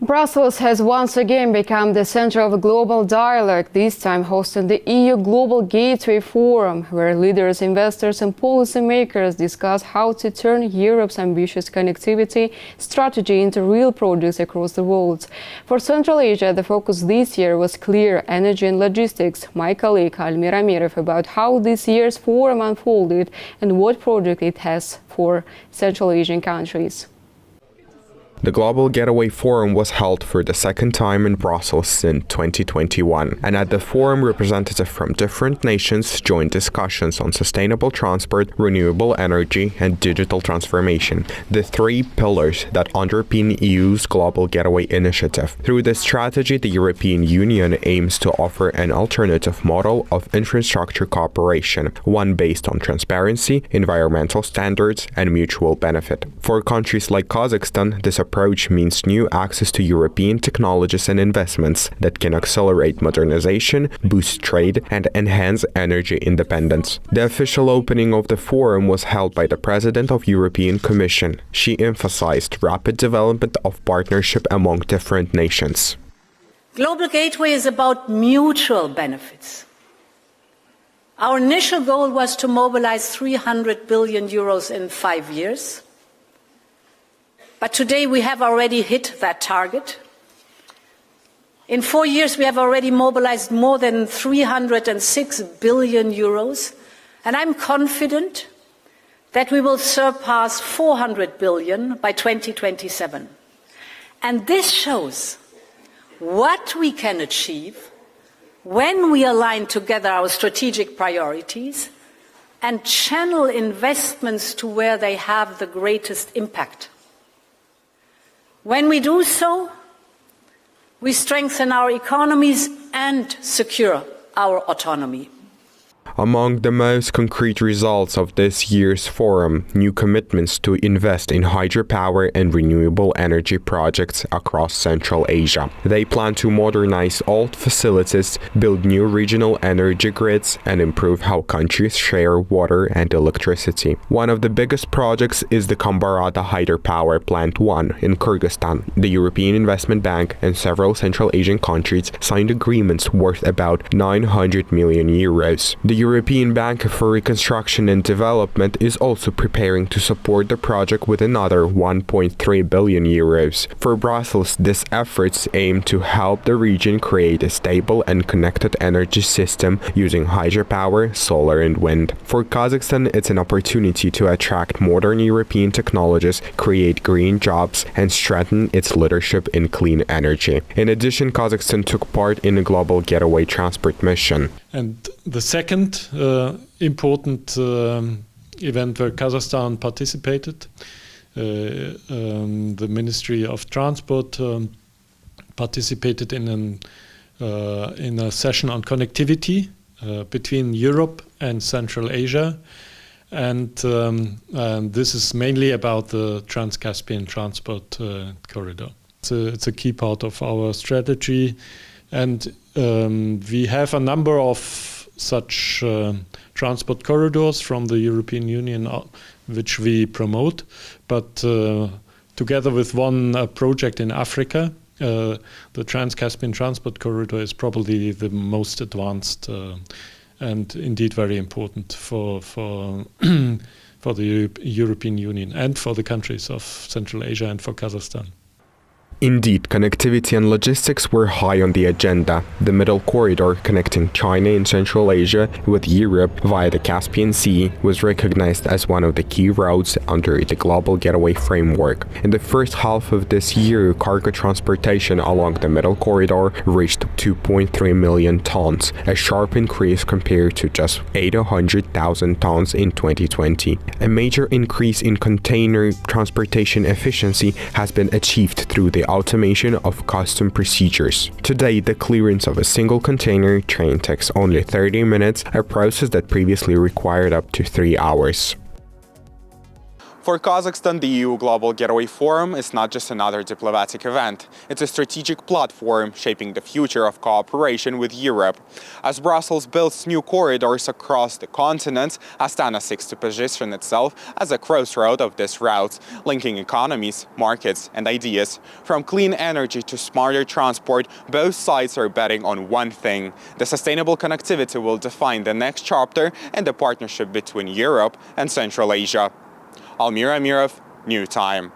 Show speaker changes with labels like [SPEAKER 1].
[SPEAKER 1] Brussels has once again become the center of a global dialogue, this time hosting the EU Global Gateway Forum, where leaders, investors and policymakers discuss how to turn Europe's ambitious connectivity strategy into real projects across the world. For Central Asia, the focus this year was clear: energy and logistics. My colleague Almira Mirov about how this year's forum unfolded and what project it has for Central Asian countries.
[SPEAKER 2] The Global Gateway Forum was held for the second time in Brussels in 2021, and at the forum representatives from different nations joined discussions on sustainable transport, renewable energy and digital transformation, the three pillars that underpin EU's Global Gateway initiative. Through this strategy, the European Union aims to offer an alternative model of infrastructure cooperation, one based on transparency, environmental standards and mutual benefit. For countries like Kazakhstan, this approach means new access to European technologies and investments that can accelerate modernization, boost trade, and enhance energy independence. The official opening of the forum was held by the President of European Commission. She emphasized rapid development of partnership among different nations.
[SPEAKER 3] Global Gateway is about mutual benefits. Our initial goal was to mobilize 300 billion euros in 5 years. But today we have already hit that target. In 4 years we have already mobilized more than 306 billion euros, and I'm confident that we will surpass 400 billion by 2027. And this shows what we can achieve when we align together our strategic priorities and channel investments to where they have the greatest impact. When we do so, we strengthen our economies and secure our autonomy.
[SPEAKER 2] Among the most concrete results of this year's forum, new commitments to invest in hydropower and renewable energy projects across Central Asia. They plan to modernize old facilities, build new regional energy grids, and improve how countries share water and electricity. One of the biggest projects is the Kambarada Hydropower Plant 1 in Kyrgyzstan. The European Investment Bank and several Central Asian countries signed agreements worth about 900 million euros. The European Bank for Reconstruction and Development is also preparing to support the project with another 1.3 billion euros. For Brussels, these efforts aim to help the region create a stable and connected energy system using hydropower, solar and wind. For Kazakhstan, it's an opportunity to attract modern European technologies, create green jobs and strengthen its leadership in clean energy. In addition, Kazakhstan took part in a Global Gateway transport mission.
[SPEAKER 4] And the second important event where Kazakhstan participated, the Ministry of Transport participated in a session on connectivity between Europe and Central Asia, and this is mainly about the Trans-Caspian transport corridor. It's a key part of our strategy, and we have a number of such transport corridors from the European Union which we promote, but together with one project in Africa, the Trans-Caspian Transport Corridor is probably the most advanced and indeed very important for the European Union and for the countries of Central Asia and for Kazakhstan.
[SPEAKER 2] Indeed, connectivity and logistics were high on the agenda. The middle corridor connecting China and Central Asia with Europe via the Caspian Sea was recognized as one of the key routes under the Global Gateway framework. In the first half of this year, cargo transportation along the middle corridor reached 2.3 million tons, a sharp increase compared to just 800,000 tons in 2020. A major increase in container transportation efficiency has been achieved through the automation of custom procedures. Today, the clearance of a single container train takes only 30 minutes, a process that previously required up to 3 hours.
[SPEAKER 5] For Kazakhstan, the EU Global Gateway Forum is not just another diplomatic event. It's a strategic platform shaping the future of cooperation with Europe. As Brussels builds new corridors across the continent, Astana seeks to position itself as a crossroad of these routes, linking economies, markets, and ideas. From clean energy to smarter transport, both sides are betting on one thing. The sustainable connectivity will define the next chapter in the partnership between Europe and Central Asia. Almir Amirov, New Time.